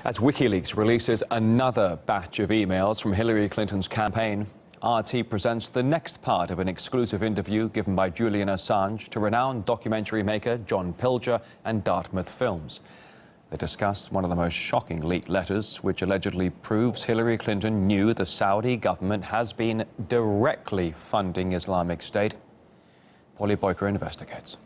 As WikiLeaks releases another batch of emails from Hillary Clinton's campaign, RT presents the next part of an exclusive interview given by Julian Assange to renowned documentary maker John Pilger and Dartmouth Films. They discuss one of the most shocking leaked letters, which allegedly proves Hillary Clinton knew the Saudi government has been directly funding Islamic State. Polly Boyker investigates.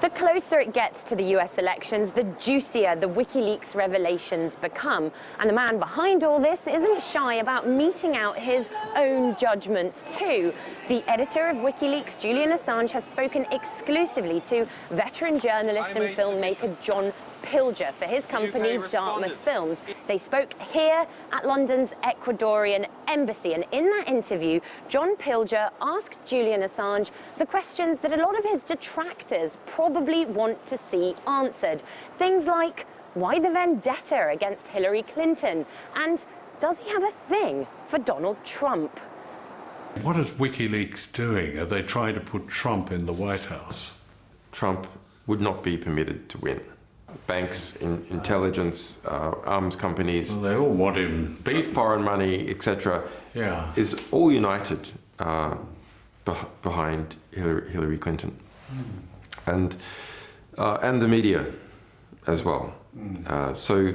The closer it gets to the US elections, the juicier the WikiLeaks revelations become. And the man behind all this isn't shy about meting out his own judgments too. The editor of WikiLeaks, Julian Assange, has spoken exclusively to veteran journalist and filmmaker John Pilger for his company Dartmouth Films. They spoke here at London's Ecuadorian embassy, and in that interview, John Pilger asked Julian Assange the questions that a lot of his detractors probably want to see answered. Things like, why the vendetta against Hillary Clinton? And does he have a thing for Donald Trump? What is WikiLeaks doing? Are they trying to put Trump in the White House? Trump would not be permitted to win. Banks, intelligence, arms companies, Well, they all want him beaten. foreign money, etc., Yeah. is all united behind Hillary Clinton, and the media as well. So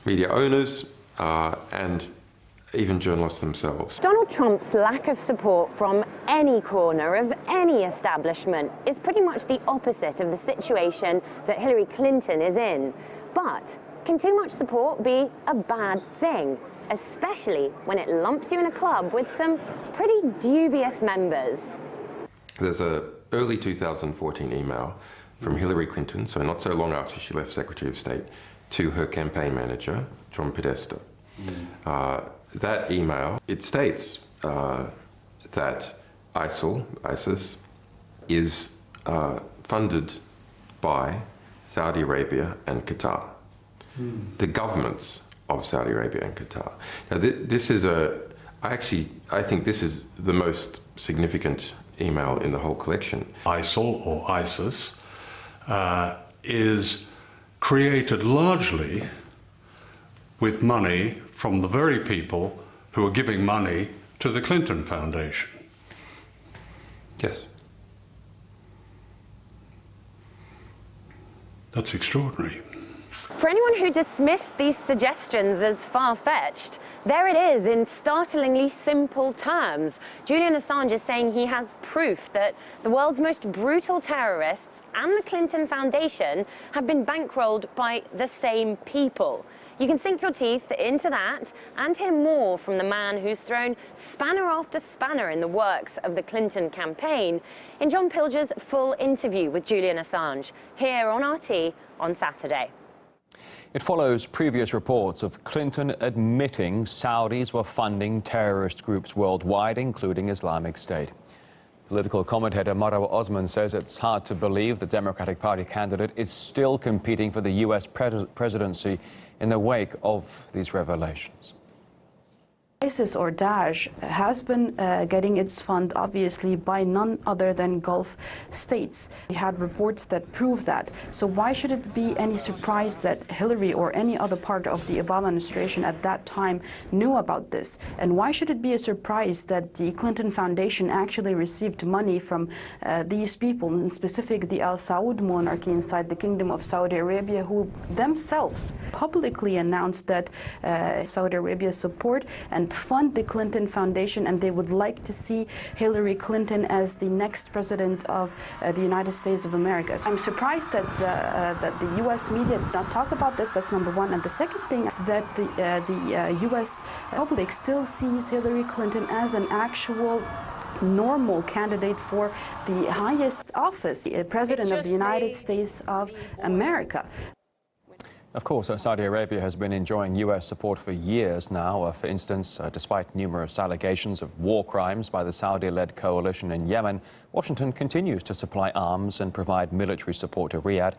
media owners and even journalists themselves. Donald Trump's lack of support from any corner of any establishment is pretty much the opposite of the situation that Hillary Clinton is in. But can too much support be a bad thing, especially when it lumps you in a club with some pretty dubious members? There's an early 2014 email from Hillary Clinton, so not so long after she left Secretary of State, to her campaign manager, John Podesta. That email, it states that ISIS, is funded by Saudi Arabia and Qatar, the governments of Saudi Arabia and Qatar. Now, this is I think this is the most significant email in the whole collection. ISIL, or ISIS, is created largely with money from the very people who are giving money to the Clinton Foundation. Yes. That's extraordinary. For anyone who dismissed these suggestions as far-fetched, there it is in startlingly simple terms. Julian Assange is saying he has proof that the world's most brutal terrorists and the Clinton Foundation have been bankrolled by the same people. You can sink your teeth into that and hear more from the man who's thrown spanner after spanner in the works of the Clinton campaign in John Pilger's full interview with Julian Assange here on RT on Saturday. It follows previous reports of Clinton admitting Saudis were funding terrorist groups worldwide, including Islamic State. Political commentator Marwa Osman says it's hard to believe the Democratic Party candidate is still competing for the U.S. presidency in the wake of these revelations. ISIS or Daesh has been getting its fund, obviously, by none other than Gulf states. We had reports that prove that. So why should it be any surprise that Hillary or any other part of the Obama administration at that time knew about this? And why should it be a surprise that the Clinton Foundation actually received money from these people, in specific the Al Saud monarchy inside the Kingdom of Saudi Arabia, who themselves publicly announced that Saudi Arabia support and fund the Clinton Foundation, and they would like to see Hillary Clinton as the next president of the United States of America. I'm surprised that the U.S. media did not talk about this. That's number one. And the second thing, that the U.S. public still sees Hillary Clinton as an actual normal candidate for the highest office, the President of the United States of America. Of course, Saudi Arabia has been enjoying U.S. support for years now. For instance, despite numerous allegations of war crimes by the Saudi-led coalition in Yemen, Washington continues to supply arms and provide military support to Riyadh.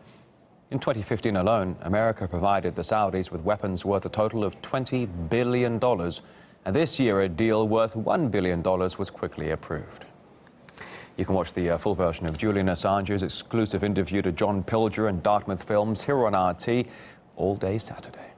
In 2015 alone, America provided the Saudis with weapons worth a total of $20 billion. And this year, a deal worth $1 billion was quickly approved. You can watch the full version of Julian Assange's exclusive interview to John Pilger and Dartmouth Films here on RT. all day Saturday.